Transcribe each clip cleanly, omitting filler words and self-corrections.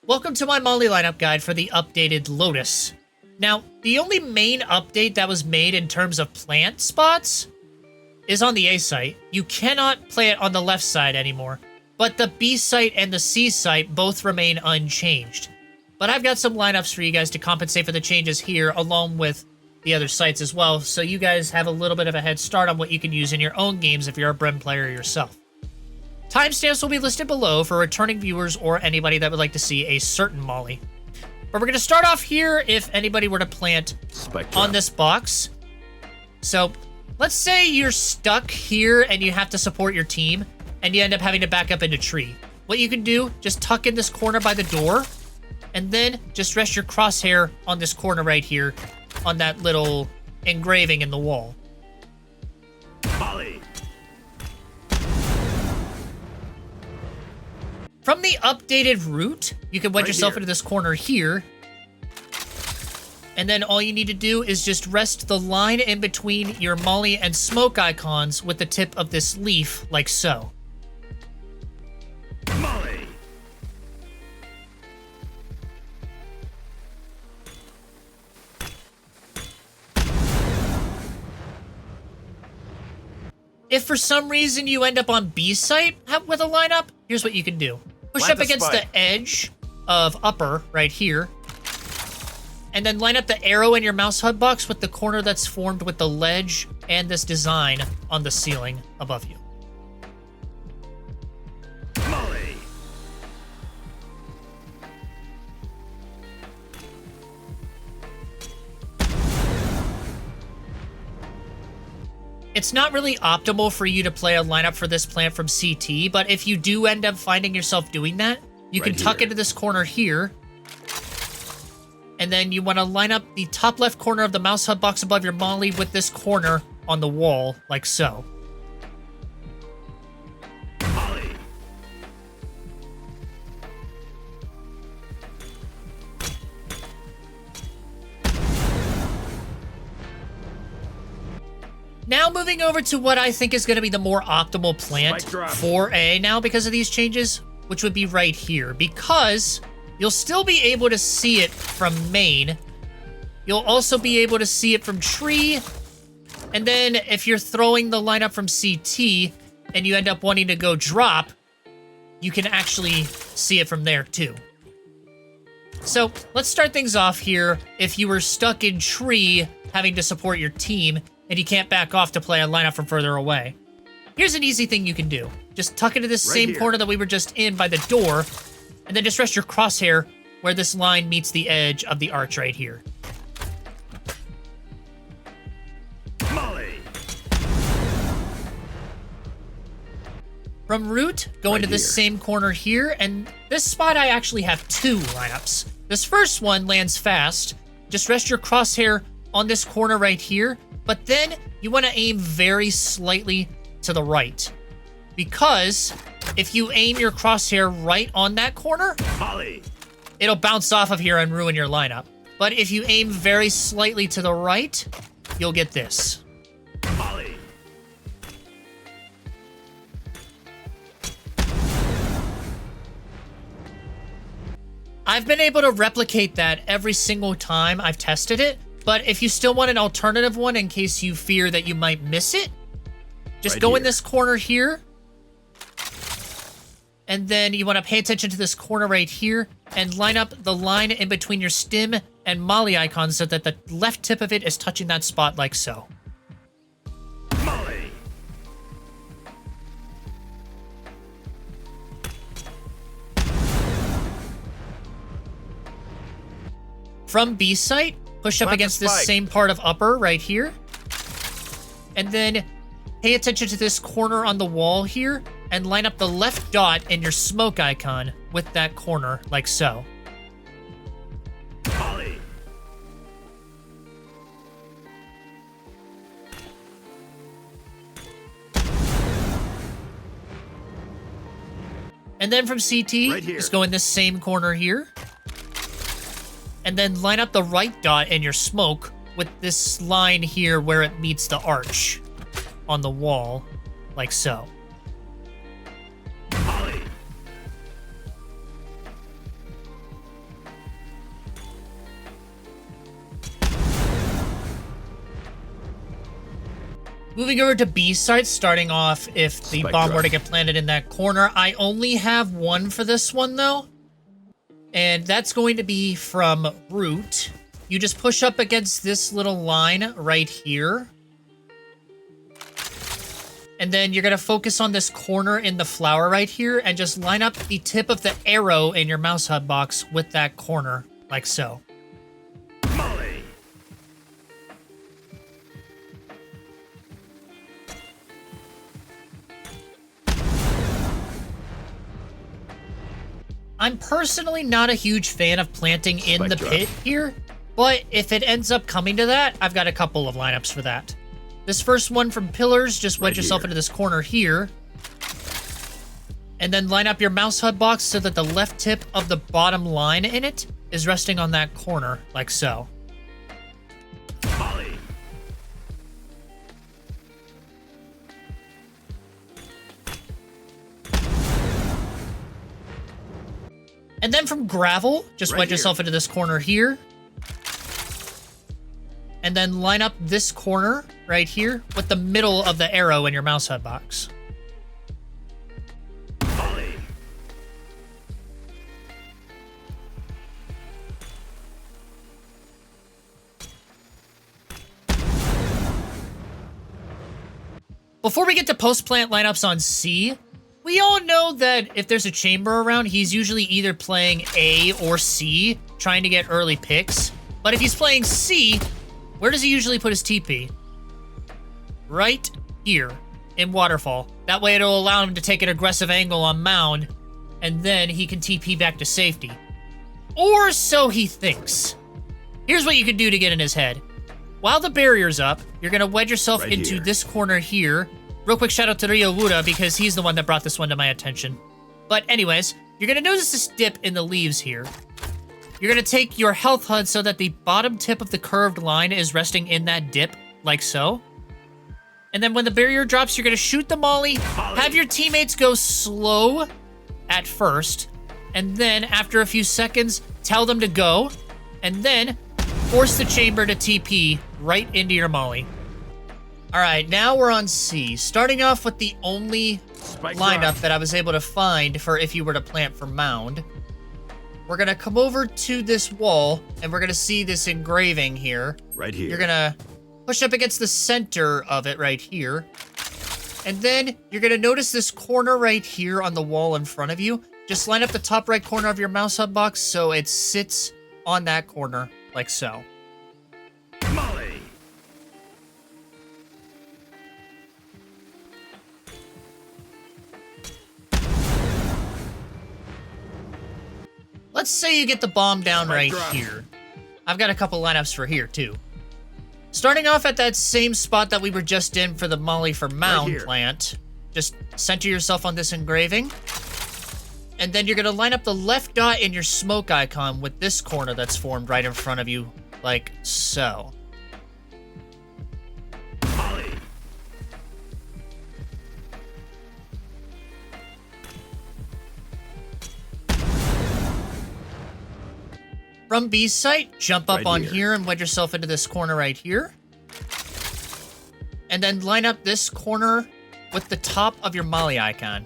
Welcome to my Molly lineup guide for the updated Lotus. Now, the only main update that was made in terms of plant spots is on the A site. You cannot play it on the left side anymore, but the B site and the C site both remain unchanged. But I've got some lineups for you guys to compensate for the changes here, along with the other sites as well, so you guys have a little bit of a head start on what you can use in your own games if you're a Brim player yourself. Timestamps will be listed below for returning viewers or anybody that would like to see a certain Molly. But we're going to start off here if anybody were to plant on this box. So let's say you're stuck here and you have to support your team and you end up having to back up into tree. What you can do, just tuck in this corner by the door and then just rest your crosshair on this corner right here on that little engraving in the wall. Molly. From the updated route, you can wedge yourself into this corner here. And then all you need to do is just rest the line in between your Molly and smoke icons with the tip of this leaf, like so. Molly. If for some reason you end up on B site with a lineup, here's what you can do. Push up against the edge of upper right here. And then line up the arrow in your mouse HUD box with the corner that's formed with the ledge and this design on the ceiling above you. Molly. It's not really optimal for you to play a lineup for this plant from CT, but if you do end up finding yourself doing that, you can tuck into this corner here. And then you want to line up the top left corner of the mouse HUD box above your Molly with this corner on the wall, like so. Molly. Now moving over to what I think is going to be the more optimal plant for A now because of these changes, which would be right here. Because you'll still be able to see it from main. You'll also be able to see it from tree. And then if you're throwing the lineup from CT and you end up wanting to go drop, you can actually see it from there too. So let's start things off here. If you were stuck in tree having to support your team and you can't back off to play a lineup from further away, here's an easy thing you can do. Just tuck into this same corner that we were just in by the door, and then just rest your crosshair where this line meets the edge of the arch right here. Molly. From root, go into this same corner here, and this spot I actually have two lineups. This first one lands fast. Just rest your crosshair on this corner right here, but then you want to aim very slightly to the right. Because if you aim your crosshair right on that corner, Molly. it'll bounce off of here and ruin your lineup. But if you aim very slightly to the right, you'll get this. Molly. I've been able to replicate that every single time I've tested it, but if you still want an alternative one in case you fear that you might miss it, just go in this corner here, and then you want to pay attention to this corner right here and line up the line in between your stim and Molly icons so that the left tip of it is touching that spot like so. Molly. From B site, push up against this same part of upper right here. And then pay attention to this corner on the wall here and line up the left dot in your smoke icon with that corner like so. Molly. And then from CT, just go in this same corner here. And then line up the right dot in your smoke with this line here where it meets the arch on the wall, like so. Moving over to B site, starting off if the Spike bomb were drop. to get planted in that corner. I only have one for this one, though. And that's going to be from root. You just push up against this little line right here. And then you're going to focus on this corner in the flower right here and just line up the tip of the arrow in your mouse HUD box with that corner, like so. Molly. I'm personally not a huge fan of planting in Spike the drop. pit here, but if it ends up coming to that, I've got a couple of lineups for that. This first one from pillars, just wedge Right yourself here. into this corner here. And then line up your mouse HUD box so that the left tip of the bottom line in it is resting on that corner, like so. Molly. And then from gravel, just Right wedge here. yourself into this corner here. And then line up this corner right here with the middle of the arrow in your mouse HUD box. Molly. Before we get to post-plant lineups on C, we all know that if there's a chamber around, he's usually either playing A or C, trying to get early picks. But if he's playing C, where does he usually put his TP? Right here in Waterfall. That way it'll allow him to take an aggressive angle on Mound, and then he can TP back to safety. Or so he thinks. Here's what you can do to get in his head. While the barrier's up, you're going to wedge yourself Right into here. this corner here. Real quick shout out to Ryo Wuda because he's the one that brought this one to my attention. But anyways, you're going to notice this dip in the leaves here. You're going to take your health HUD so that the bottom tip of the curved line is resting in that dip, like so. And then when the barrier drops, you're going to shoot the molly, have your teammates go slow at first, and then after a few seconds, tell them to go, and then force the chamber to TP right into your molly. All right, now we're on C. Starting off with the only Spike lineup drop. that I was able to find for if you were to plant for Mound. We're going to come over to this wall, and we're going to see this engraving here. Right here. You're going to push up against the center of it right here. And then you're going to notice this corner right here on the wall in front of you. Just line up the top right corner of your mouse HUD box so it sits on that corner, like so. Molly. Let's say you get the bomb down Spike right drop. here. I've got a couple lineups for here, too. Starting off at that same spot that we were just in for the molly for Mound here. Plant, just center yourself on this engraving. And then you're going to line up the left dot in your smoke icon with this corner that's formed right in front of you, like so. Molly. From B site, jump up Right on here. here and wedge yourself into this corner right here. And then line up this corner with the top of your molly icon.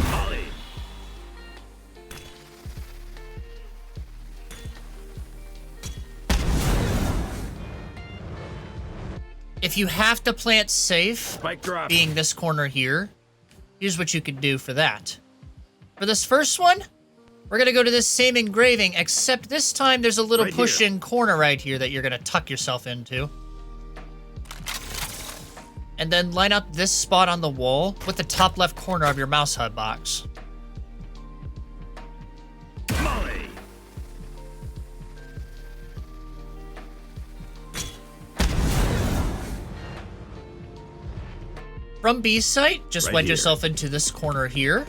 Molly. If you have to plant safe, Spike drop. being this corner here, here's what you can do for that. For this first one, we're going to go to this same engraving, except this time there's a little Right here. push-in corner right here that you're going to tuck yourself into. And then line up this spot on the wall with the top left corner of your mouse HUD box. Molly. From B site, just Right wedge here. yourself into this corner here.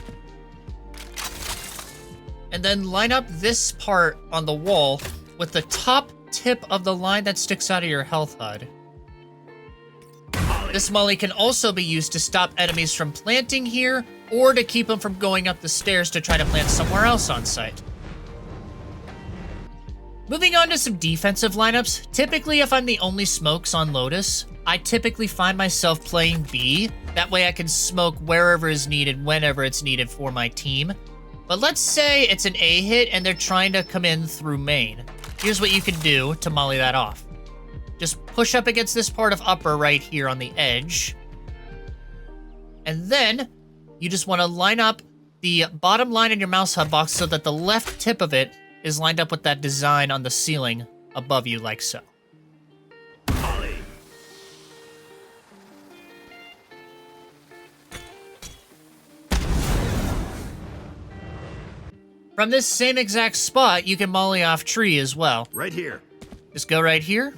And then line up this part on the wall with the top tip of the line that sticks out of your health HUD. This molly can also be used to stop enemies from planting here, or to keep them from going up the stairs to try to plant somewhere else on site. Moving on to some defensive lineups, typically if I'm the only smokes on Lotus, I typically find myself playing B. That way I can smoke wherever is needed, whenever it's needed for my team. But let's say it's an A hit and they're trying to come in through main. Here's what you can do to molly that off. Just push up against this part of upper right here on the edge. And then you just want to line up the bottom line in your mouse hub box so that the left tip of it is lined up with that design on the ceiling above you, like so. Molly. From this same exact spot, you can molly off tree as well. Right here. Just go right here.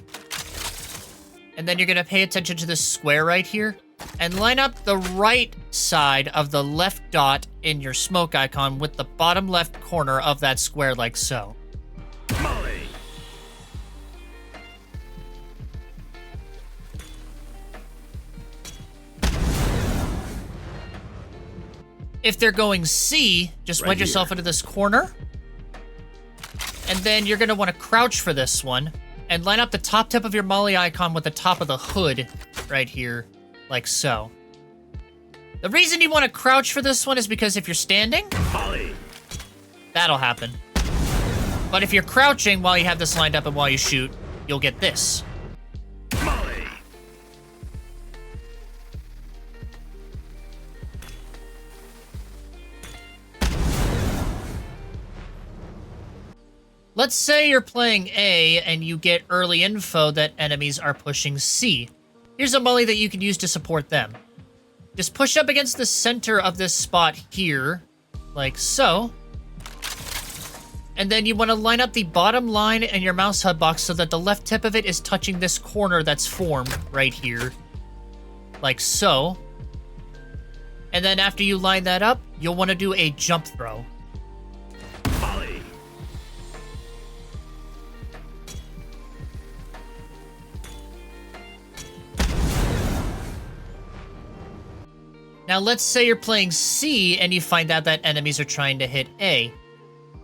And then you're going to pay attention to this square right here. And line up the right side of the left dot in your smoke icon with the bottom left corner of that square, like so. Molly. If they're going C, just Right wedge yourself here. into this corner. And then you're going to want to crouch for this one. And line up the top tip of your molly icon with the top of the hood right here, like so. The reason you want to crouch for this one is because if you're standing, Molly. that'll happen. But if you're crouching while you have this lined up and while you shoot, you'll get this. Molly. Let's say you're playing A and you get early info that enemies are pushing C. Here's a molly that you can use to support them. Just push up against the center of this spot here, like so. And then you want to line up the bottom line in your mouse hub box so that the left tip of it is touching this corner that's formed right here, like so. And then after you line that up, you'll want to do a jump throw. Molly. Now let's say you're playing C and you find out that enemies are trying to hit A.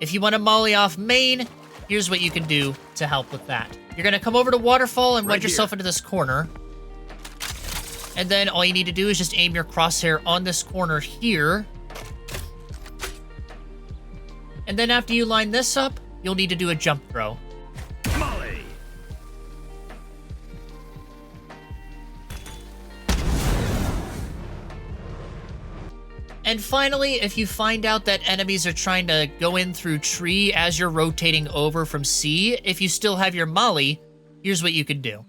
If you want to molly off main, here's what you can do to help with that. You're going to come over to Waterfall and wedge Right yourself here. into this corner. And then all you need to do is just aim your crosshair on this corner here. And then after you line this up, you'll need to do a jump throw. Molly. And finally, if you find out that enemies are trying to go in through tree as you're rotating over from C, if you still have your molly, here's what you can do.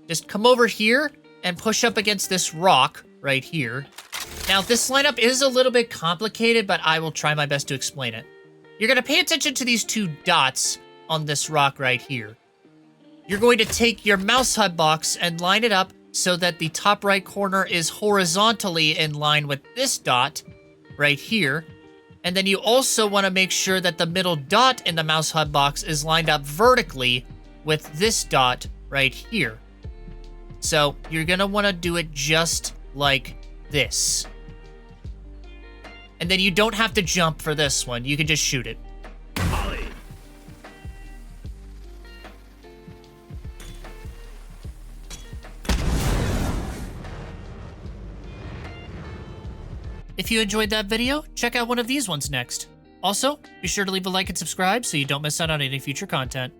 Just come over here and push up against this rock right here. Now, this lineup is a little bit complicated, but I will try my best to explain it. You're going to pay attention to these two dots on this rock right here. You're going to take your mouse HUD box and line it up so that the top right corner is horizontally in line with this dot right here. And then you also want to make sure that the middle dot in the mouse HUD box is lined up vertically with this dot right here. So you're going to want to do it just like this. And then you don't have to jump for this one. You can just shoot it. Molly. If you enjoyed that video, check out one of these ones next. Also, be sure to leave a like and subscribe so you don't miss out on any future content.